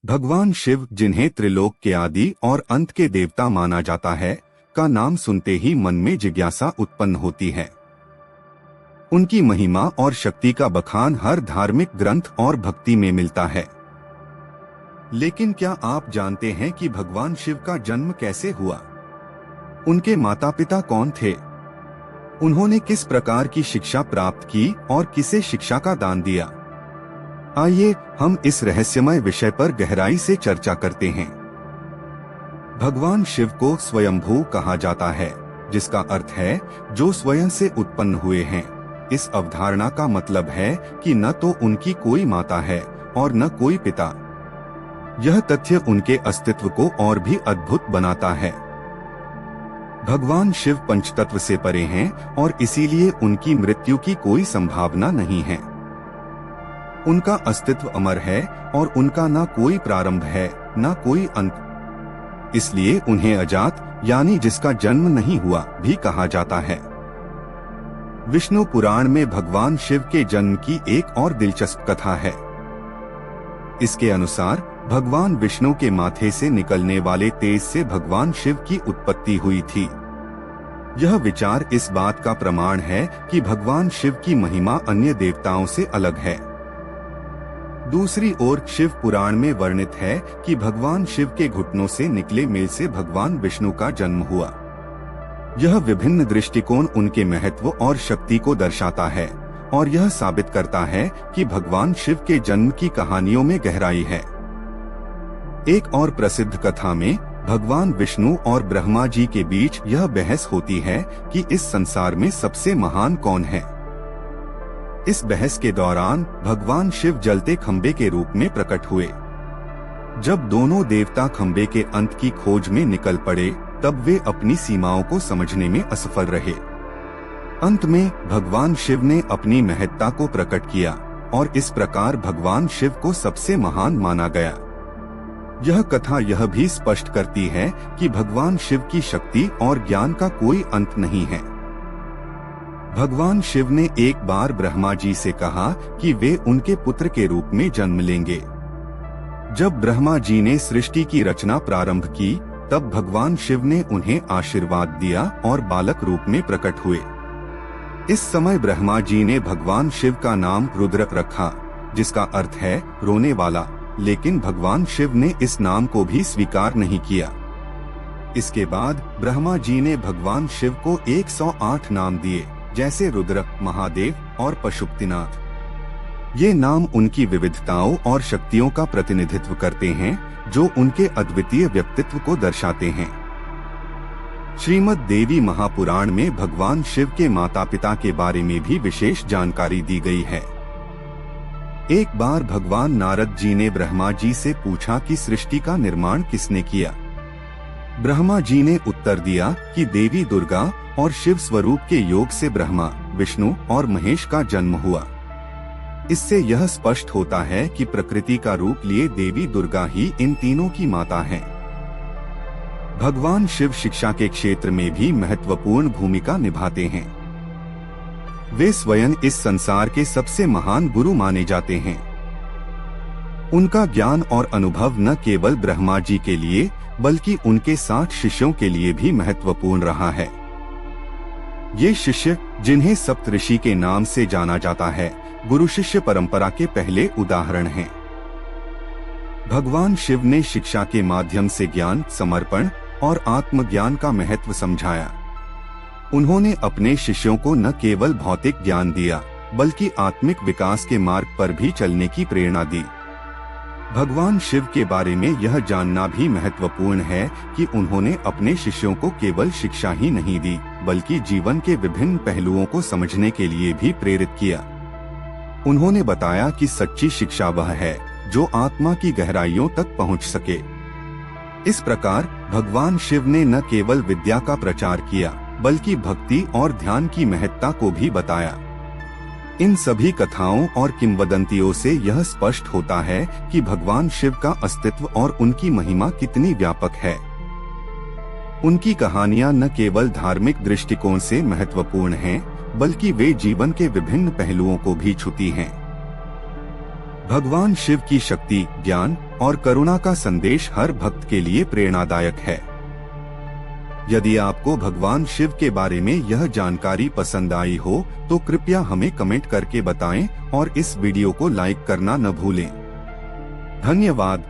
भगवान शिव, जिन्हें त्रिलोक के आदि और अंत के देवता माना जाता है, का नाम सुनते ही मन में जिज्ञासा उत्पन्न होती है। उनकी महिमा और शक्ति का बखान हर धार्मिक ग्रंथ और भक्ति में मिलता है। लेकिन क्या आप जानते हैं कि भगवान शिव का जन्म कैसे हुआ? उनके माता पिता कौन थे? उन्होंने किस प्रकार की शिक्षा प्राप्त की और किसे शिक्षा का दान दिया? आइए हम इस रहस्यमय विषय पर गहराई से चर्चा करते हैं। भगवान शिव को स्वयंभू कहा जाता है, जिसका अर्थ है जो स्वयं से उत्पन्न हुए हैं। इस अवधारणा का मतलब है कि न तो उनकी कोई माता है और न कोई पिता। यह तथ्य उनके अस्तित्व को और भी अद्भुत बनाता है। भगवान शिव पंचतत्व से परे हैं और इसीलिए उनकी मृत्यु की कोई संभावना नहीं है। उनका अस्तित्व अमर है और उनका न कोई प्रारंभ है न कोई अंत। इसलिए उन्हें अजात यानी जिसका जन्म नहीं हुआ भी कहा जाता है। विष्णु पुराण में भगवान शिव के जन्म की एक और दिलचस्प कथा है। इसके अनुसार भगवान विष्णु के माथे से निकलने वाले तेज से भगवान शिव की उत्पत्ति हुई थी। यह विचार इस बात का प्रमाण है कि भगवान शिव की महिमा अन्य देवताओं से अलग है। दूसरी ओर शिव पुराण में वर्णित है कि भगवान शिव के घुटनों से निकले मेल से भगवान विष्णु का जन्म हुआ। यह विभिन्न दृष्टिकोण उनके महत्व और शक्ति को दर्शाता है और यह साबित करता है कि भगवान शिव के जन्म की कहानियों में गहराई है। एक और प्रसिद्ध कथा में भगवान विष्णु और ब्रह्मा जी के बीच यह बहस होती है कि इस संसार में सबसे महान कौन है। इस बहस के दौरान भगवान शिव जलते खंबे के रूप में प्रकट हुए। जब दोनों देवता खंबे के अंत की खोज में निकल पड़े, तब वे अपनी सीमाओं को समझने में असफल रहे। अंत में भगवान शिव ने अपनी महत्ता को प्रकट किया और इस प्रकार भगवान शिव को सबसे महान माना गया। यह कथा यह भी स्पष्ट करती है कि भगवान शिव की शक्ति और ज्ञान का कोई अंत नहीं है। भगवान शिव ने एक बार ब्रह्मा जी से कहा कि वे उनके पुत्र के रूप में जन्म लेंगे। जब ब्रह्मा जी ने सृष्टि की रचना प्रारंभ की, तब भगवान शिव ने उन्हें आशीर्वाद दिया और बालक रूप में प्रकट हुए। इस समय ब्रह्मा जी ने भगवान शिव का नाम रुद्र रखा, जिसका अर्थ है रोने वाला, लेकिन भगवान शिव ने इस नाम को भी स्वीकार नहीं किया। इसके बाद ब्रह्मा जी ने भगवान शिव को 108 नाम दिए, जैसे रुद्र, महादेव और पशुपतिनाथ। ये नाम उनकी विविधताओं और शक्तियों का प्रतिनिधित्व करते हैं, जो उनके अद्वितीय व्यक्तित्व को दर्शाते हैं। श्रीमद् देवी महापुराण में भगवान शिव के माता पिता के बारे में भी विशेष जानकारी दी गई है। एक बार भगवान नारद जी ने ब्रह्मा जी से पूछा कि सृष्टि का निर्माण किसने किया। ब्रह्मा जी ने उत्तर दिया कि देवी दुर्गा और शिव स्वरूप के योग से ब्रह्मा, विष्णु और महेश का जन्म हुआ। इससे यह स्पष्ट होता है कि प्रकृति का रूप लिए देवी दुर्गा ही इन तीनों की माता हैं। भगवान शिव शिक्षा के क्षेत्र में भी महत्वपूर्ण भूमिका निभाते हैं। वे स्वयं इस संसार के सबसे महान गुरु माने जाते हैं। उनका ज्ञान और अनुभव न केवल ब्रह्मा जी के लिए बल्कि उनके 60 शिष्यों के लिए भी महत्वपूर्ण रहा है। ये शिष्य, जिन्हें सप्तऋषि के नाम से जाना जाता है, गुरु शिष्य परंपरा के पहले उदाहरण हैं। भगवान शिव ने शिक्षा के माध्यम से ज्ञान, समर्पण और आत्मज्ञान का महत्व समझाया। उन्होंने अपने शिष्यों को न केवल भौतिक ज्ञान दिया, बल्कि आत्मिक विकास के मार्ग पर भी चलने की प्रेरणा दी। भगवान शिव के बारे में यह जानना भी महत्वपूर्ण है कि उन्होंने अपने शिष्यों को केवल शिक्षा ही नहीं दी, बल्कि जीवन के विभिन्न पहलुओं को समझने के लिए भी प्रेरित किया। उन्होंने बताया कि सच्ची शिक्षा वह है जो आत्मा की गहराइयों तक पहुंच सके। इस प्रकार भगवान शिव ने न केवल विद्या का प्रचार किया, बल्कि भक्ति और ध्यान की महत्ता को भी बताया। इन सभी कथाओं और किंवदंतियों से यह स्पष्ट होता है कि भगवान शिव का अस्तित्व और उनकी महिमा कितनी व्यापक है। उनकी कहानियां न केवल धार्मिक दृष्टिकोण से महत्वपूर्ण हैं, बल्कि वे जीवन के विभिन्न पहलुओं को भी छूती हैं। भगवान शिव की शक्ति, ज्ञान और करुणा का संदेश हर भक्त के लिए प्रेरणादायक है। यदि आपको भगवान शिव के बारे में यह जानकारी पसंद आई हो तो कृपया हमें कमेंट करके बताएं और इस वीडियो को लाइक करना न भूलें। धन्यवाद।